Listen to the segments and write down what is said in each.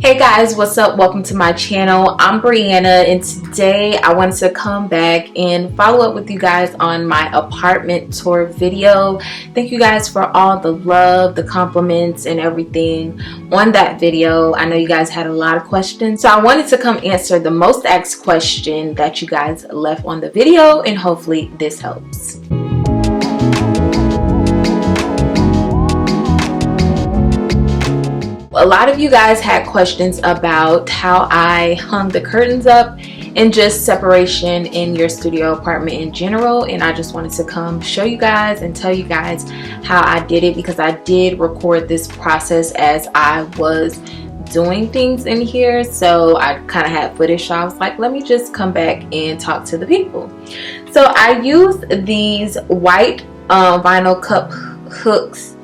Hey guys, what's up? Welcome to my channel. I'm Brianna, and today I wanted to come back and follow up with you guys on my apartment tour video. Thank you guys for all the love, the compliments, and everything on that video. I know you guys had a lot of questions, so I wanted to come answer the most asked question that you guys left on the video, and hopefully this helps. A lot of you guys had questions about how I hung the curtains up and just separation in your studio apartment in general, and I just wanted to come show you guys and tell you guys how I did it, because I did record this process as I was doing things in here, so I kind of had footage, so I was like, let me just come back and talk to the people. So I used these white vinyl cup hooks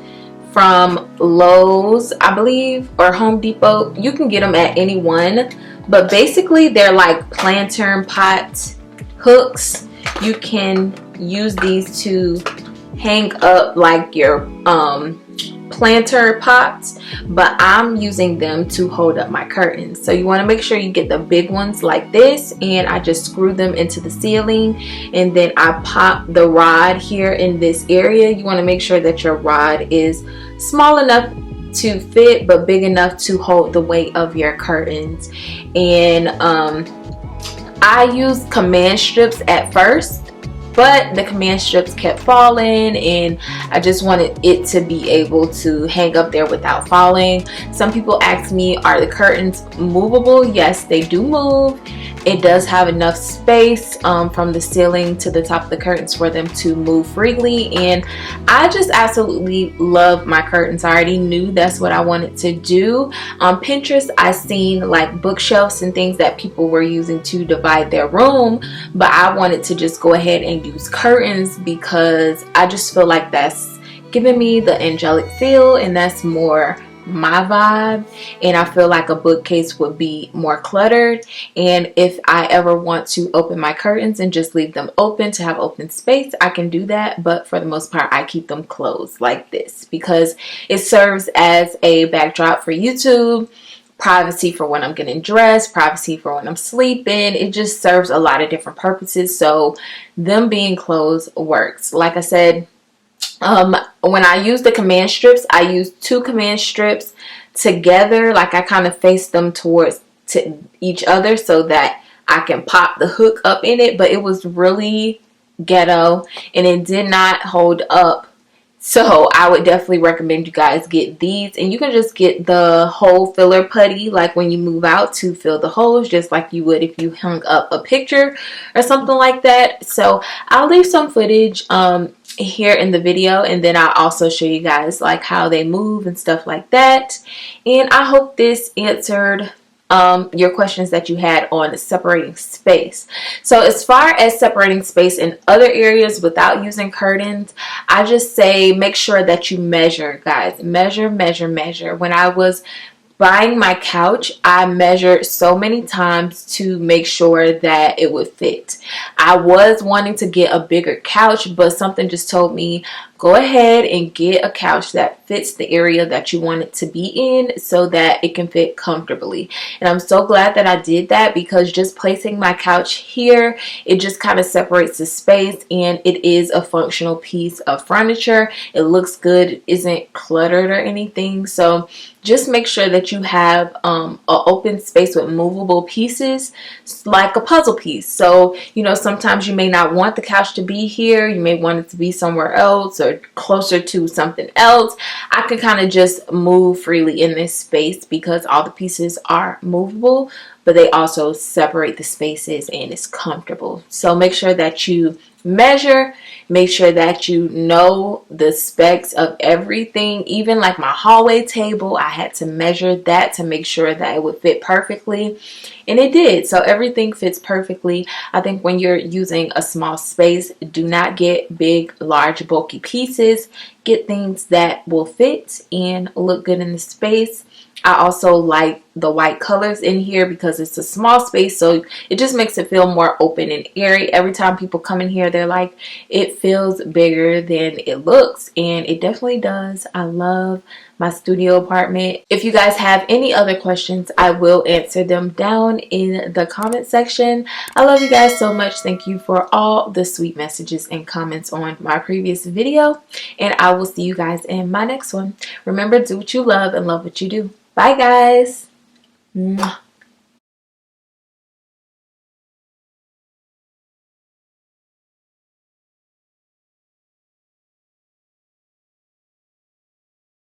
from Lowe's, I believe, or Home Depot. You can get them at any one, but basically they're like planter pot hooks. You can use these to hang up like your planter pots, but I'm using them to hold up my curtains. So you want to make sure you get the big ones like this, and I just screw them into the ceiling, and then I pop the rod here in this area. You want to make sure that your rod is small enough to fit but big enough to hold the weight of your curtains. And I used command strips at first, but the command strips kept falling, and I just wanted it to be able to hang up there without falling. Some people ask me, are the curtains movable? Yes, they do move. It does have enough space from the ceiling to the top of the curtains for them to move freely, and I just absolutely love my curtains. I already knew that's what I wanted to do. On Pinterest, I seen like bookshelves and things that people were using to divide their room, but I wanted to just go ahead and use curtains because I just feel like that's giving me the angelic feel, and that's more my vibe, and I feel like a bookcase would be more cluttered. And if I ever want to open my curtains and just leave them open to have open space, I can do that, but for the most part I keep them closed like this because it serves as a backdrop for YouTube, privacy for when I'm getting dressed, privacy for when I'm sleeping. It just serves a lot of different purposes, so them being closed works. Like I said, when I use the command strips, I use two command strips together, like I kind of face them towards each other so that I can pop the hook up in it, but it was really ghetto and it did not hold up. So I would definitely recommend you guys get these, and you can just get the hole filler putty like when you move out to fill the holes, just like you would if you hung up a picture or something like that. So I'll leave some footage here in the video, and then I'll also show you guys like how they move and stuff like that. And I hope this answered your questions that you had on separating space. So as far as separating space in other areas without using curtains, I just say make sure that you measure, guys. Measure. When I was buying my couch, I measured so many times to make sure that it would fit. I was wanting to get a bigger couch, but something just told me, go ahead and get a couch that fits the area that you want it to be in so that it can fit comfortably. And I'm so glad that I did that, because just placing my couch here, it just kind of separates the space, and it is a functional piece of furniture. It looks good, it isn't cluttered or anything. So just make sure that you have an open space with movable pieces, like a puzzle piece. So, you know, sometimes you may not want the couch to be here. You may want it to be somewhere else or closer to something else. I can kind of just move freely in this space because all the pieces are movable, but they also separate the spaces and it's comfortable. So make sure that you measure, make sure that you know the specs of everything. Even like my hallway table, I had to measure that to make sure that it would fit perfectly, and it did. So everything fits perfectly. I think when you're using a small space, do not get big, large, bulky pieces. Get things that will fit and look good in the space. I also like the white colors in here because it's a small space, so it just makes it feel more open and airy. Every time people come in here, they're like, it feels bigger than it looks, and it definitely does. I love my studio apartment. If you guys have any other questions, I will answer them down in the comment section. I love you guys so much. Thank you for all the sweet messages and comments on my previous video, and I will see you guys in my next one. Remember, do what you love and love what you do. Bye guys. Mwah.